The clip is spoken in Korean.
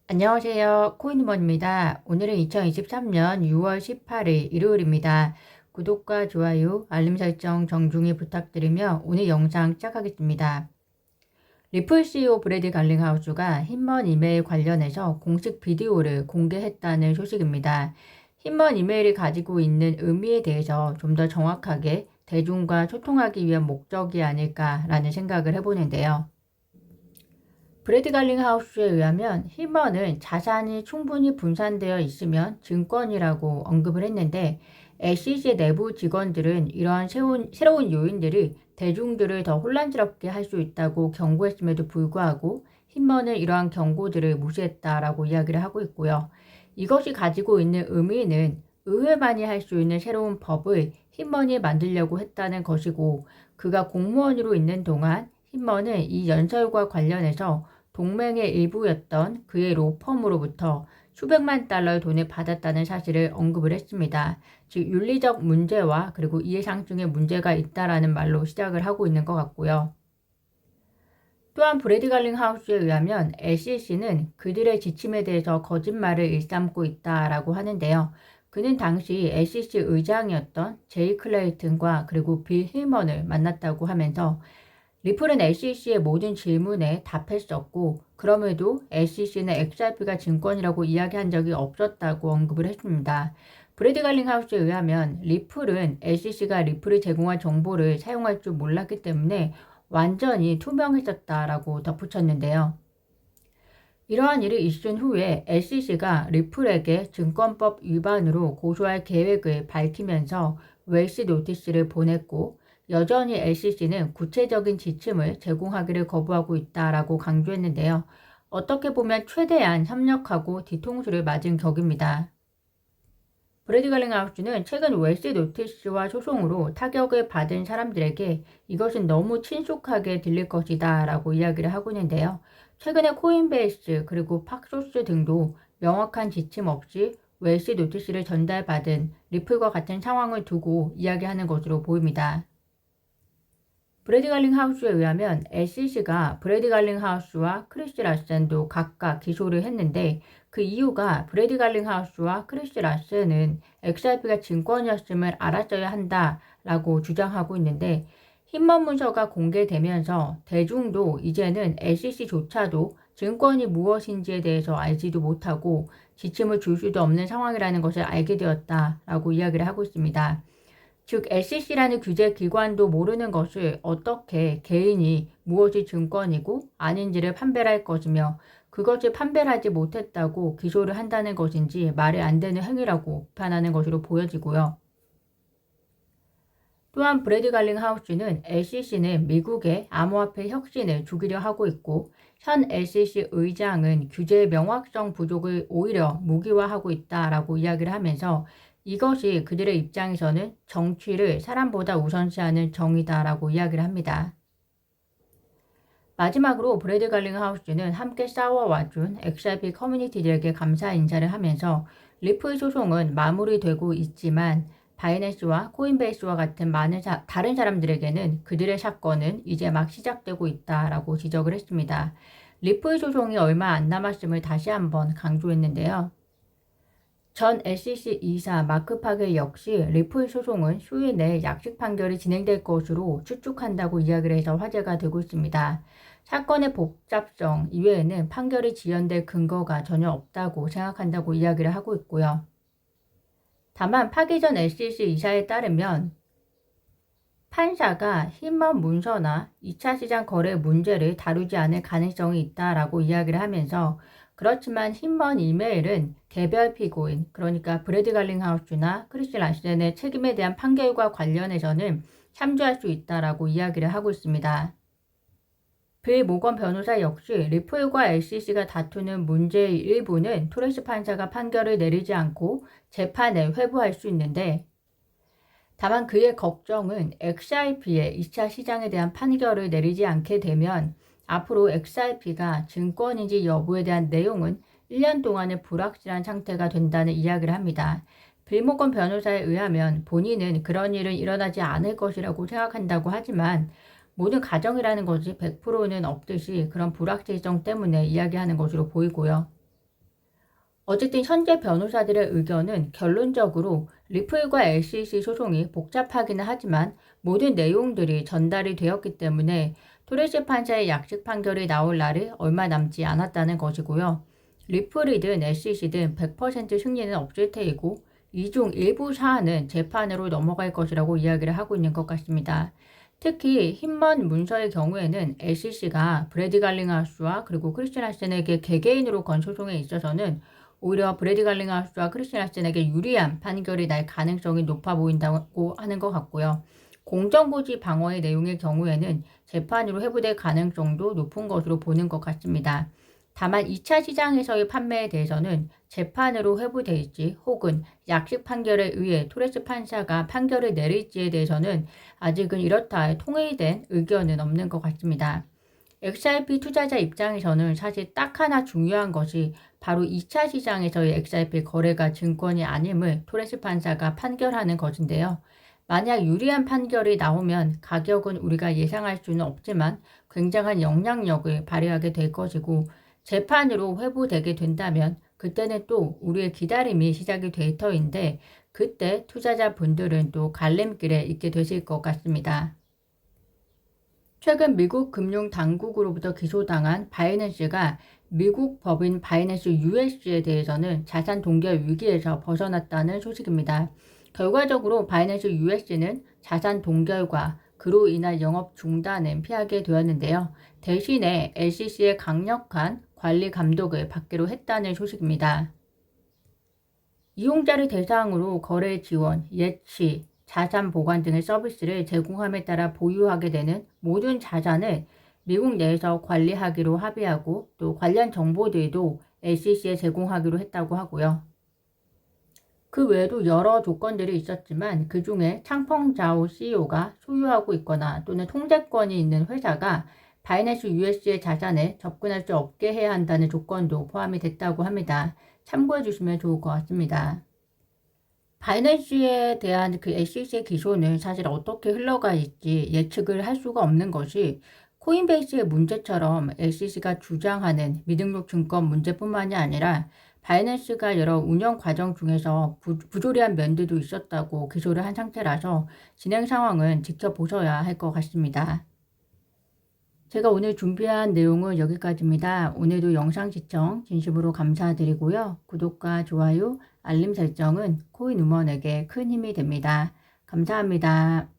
안녕하세요. 코인우먼입니다. 오늘은 2023년 6월 18일 일요일입니다. 구독과 좋아요, 알림 설정 정중히 부탁드리며 오늘 영상 시작하겠습니다. 리플 CEO 브래디 갈링하우스가 힘먼 이메일 관련해서 공식 비디오를 공개했다는 소식입니다. 힘먼 이메일이 가지고 있는 의미에 대해서 좀 더 정확하게 대중과 소통하기 위한 목적이 아닐까라는 생각을 해보는데요. 브래드 갈링하우스에 의하면 힘먼은 자산이 충분히 분산되어 있으면 증권이라고 언급을 했는데 SEC 내부 직원들은 이러한 새로운 요인들이 대중들을 더 혼란스럽게 할 수 있다고 경고했음에도 불구하고 힘먼은 이러한 경고들을 무시했다라고 이야기를 하고 있고요. 이것이 가지고 있는 의미는 의회만이 할 수 있는 새로운 법을 힘먼이 만들려고 했다는 것이고 그가 공무원으로 있는 동안 힘먼은 이 연설과 관련해서 동맹의 일부였던 그의 로펌으로부터 수백만 달러의 돈을 받았다는 사실을 언급을 했습니다. 즉 윤리적 문제와 그리고 이해상충의 문제가 있다라는 말로 시작을 하고 있는 것 같고요. 또한 브래디 갈링하우스에 의하면 SEC는 그들의 지침에 대해서 거짓말을 일삼고 있다라고 하는데요. 그는 당시 SEC 의장이었던 제이 클레이튼과 그리고 빌 힐먼을 만났다고 하면서 리플은 SEC의 모든 질문에 답했었고 그럼에도 SEC는 XRP가 증권이라고 이야기한 적이 없었다고 언급을 했습니다. 브래드 갈링하우스에 의하면 리플은 SEC가 리플이 제공한 정보를 사용할 줄 몰랐기 때문에 완전히 투명했었다라고 덧붙였는데요. 이러한 일이 있은 후에 SEC가 리플에게 증권법 위반으로 고소할 계획을 밝히면서 웰시 노티스를 보냈고 여전히 SEC는 구체적인 지침을 제공하기를 거부하고 있다라고 강조했는데요. 어떻게 보면 최대한 협력하고 뒤통수를 맞은 격입니다. 브래디 갈링하우스는 최근 웰시 노티스와 소송으로 타격을 받은 사람들에게 이것은 너무 친숙하게 들릴 것이다 라고 이야기를 하고 있는데요. 최근에 코인베이스 그리고 팍소스 등도 명확한 지침 없이 웰시 노티스를 전달받은 리플과 같은 상황을 두고 이야기하는 것으로 보입니다. 브래디 갈링하우스에 의하면 SEC가 브래디 갈링하우스와 크리스 라센도 각각 기소를 했는데 그 이유가 브래디 갈링하우스와 크리스 라센은 XRP가 증권이었음을 알았어야 한다라고 주장하고 있는데 힘먼 문서가 공개되면서 대중도 이제는 SEC조차도 증권이 무엇인지에 대해서 알지도 못하고 지침을 줄 수도 없는 상황이라는 것을 알게 되었다라고 이야기를 하고 있습니다. 즉 SEC라는 규제 기관도 모르는 것을 어떻게 개인이 무엇이 증권이고 아닌지를 판별할 것이며 그것을 판별하지 못했다고 기소를 한다는 것인지 말이 안 되는 행위라고 비판하는 것으로 보여지고요. 또한 브래드 갈링하우스는 SEC는 미국의 암호화폐 혁신을 주기려 하고 있고 현 SEC 의장은 규제의 명확성 부족을 오히려 무기화하고 있다라고 이야기를 하면서 이것이 그들의 입장에서는 정치를 사람보다 우선시하는 정의다라고 이야기를 합니다. 마지막으로 브래드 갈링하우스는 함께 싸워와준 XRP 커뮤니티들에게 감사 인사를 하면서 리플 소송은 마무리되고 있지만 바이낸스와 코인베이스와 같은 많은 다른 사람들에게는 그들의 사건은 이제 막 시작되고 있다라고 지적을 했습니다. 리플 소송이 얼마 안 남았음을 다시 한번 강조했는데요. 전 SEC 이사 마크 파겔 역시 리플 소송은 수일 내에 약식 판결이 진행될 것으로 추측한다고 이야기를 해서 화제가 되고 있습니다. 사건의 복잡성 이외에는 판결이 지연될 근거가 전혀 없다고 생각한다고 이야기를 하고 있고요. 다만 파기 전 SEC 이사에 따르면 판사가 힘먼 문서나 2차 시장 거래 문제를 다루지 않을 가능성이 있다라고 이야기를 하면서 그렇지만 힘먼 이메일은 개별 피고인 그러니까 브래드 갈링하우스나 크리스 라센의 책임에 대한 판결과 관련해서는 참조할 수 있다라고 이야기를 하고 있습니다. 빌 모건 변호사 역시 리플과 SEC가 다투는 문제의 일부는 토레스 판사가 판결을 내리지 않고 재판에 회부할 수 있는데 다만 그의 걱정은 XRP의 2차 시장에 대한 판결을 내리지 않게 되면 앞으로 XRP가 증권인지 여부에 대한 내용은 1년 동안의 불확실한 상태가 된다는 이야기를 합니다. 빌모건 변호사에 의하면 본인은 그런 일은 일어나지 않을 것이라고 생각한다고 하지만 모든 가정이라는 것이 100%는 없듯이 그런 불확실성 때문에 이야기하는 것으로 보이고요. 어쨌든 현재 변호사들의 의견은 결론적으로 리플과 SEC 소송이 복잡하기는 하지만 모든 내용들이 전달이 되었기 때문에 토레스 판사의 약식 판결이 나올 날이 얼마 남지 않았다는 것이고요. 리플이든 SEC든 100% 승리는 없을 테이고 이 중 일부 사안은 재판으로 넘어갈 것이라고 이야기를 하고 있는 것 같습니다. 특히 힘먼 문서의 경우에는 SEC가 브래디 갈링하우스와 그리고 크리스틴 하센에게 개개인으로 건 소송에 있어서는 오히려 브래디 갈링하우스와 크리스틴 하센에게 유리한 판결이 날 가능성이 높아 보인다고 하는 것 같고요. 공정고지 방어의 내용의 경우에는 재판으로 회부될 가능성도 높은 것으로 보는 것 같습니다. 다만 2차 시장에서의 판매에 대해서는 재판으로 회부될지 혹은 약식 판결에 의해 토레스 판사가 판결을 내릴지에 대해서는 아직은 이렇다 통일된 의견은 없는 것 같습니다. XRP 투자자 입장에서는 사실 딱 하나 중요한 것이 바로 2차 시장에서의 XRP 거래가 증권이 아님을 토레스 판사가 판결하는 것인데요. 만약 유리한 판결이 나오면 가격은 우리가 예상할 수는 없지만 굉장한 영향력을 발휘하게 될 것이고 재판으로 회부되게 된다면 그때는 또 우리의 기다림이 시작이 될 터인데 그때 투자자분들은 또 갈림길에 있게 되실 것 같습니다. 최근 미국 금융당국으로부터 기소당한 바이낸스가 미국 법인 바이낸스 US에 대해서는 자산 동결 위기에서 벗어났다는 소식입니다. 결과적으로 바이낸스 US는 자산 동결과 그로 인한 영업 중단은 피하게 되었는데요. 대신에 SEC의 강력한 관리 감독을 받기로 했다는 소식입니다. 이용자를 대상으로 거래 지원, 예치, 자산 보관 등의 서비스를 제공함에 따라 보유하게 되는 모든 자산을 미국 내에서 관리하기로 합의하고 또 관련 정보들도 SEC에 제공하기로 했다고 하고요. 그 외에도 여러 조건들이 있었지만 그 중에 창펑자오 CEO가 소유하고 있거나 또는 통제권이 있는 회사가 바이낸스 US의 자산에 접근할 수 없게 해야 한다는 조건도 포함이 됐다고 합니다. 참고해 주시면 좋을 것 같습니다. 바이낸스에 대한 그 SEC의 기소는 사실 어떻게 흘러갈지 예측을 할 수가 없는 것이 코인베이스의 문제처럼 SEC가 주장하는 미등록 증권 문제뿐만이 아니라 바이낸스가 여러 운영 과정 중에서 부조리한 면들도 있었다고 기소를 한 상태라서 진행 상황은 지켜보셔야 할 것 같습니다. 제가 오늘 준비한 내용은 여기까지입니다. 오늘도 영상 시청 진심으로 감사드리고요. 구독과 좋아요, 알림 설정은 코인 우먼에게 큰 힘이 됩니다. 감사합니다.